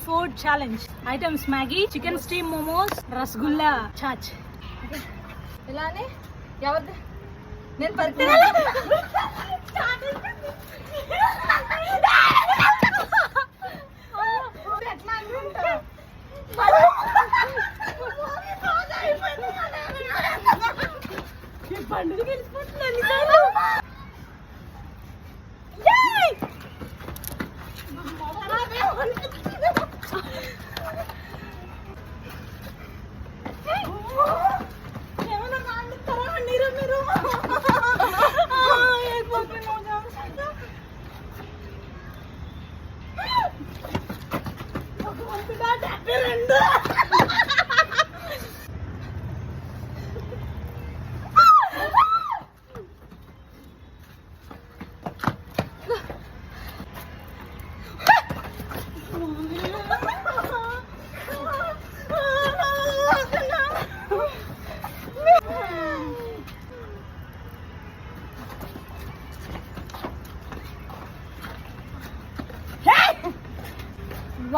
Food challenge items Maggi, chicken steam momos, rasgulla, chaas. ఇలానే ఎవరిది నేను పరిస్థితి పండుగ వెళ్ళిపోతున్నాను.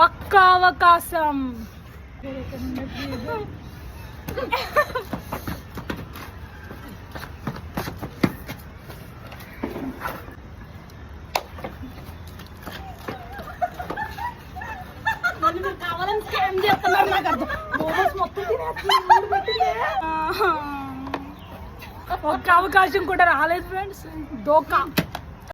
ఒక్క అవకాశం. కావాలని స్కామ్ చేస్తున్నారు. నాకు అర్థం బోనస్ మొత్తం ఒక్క అవకాశం కూడా రాలేదు ఫ్రెండ్స్. దోకా.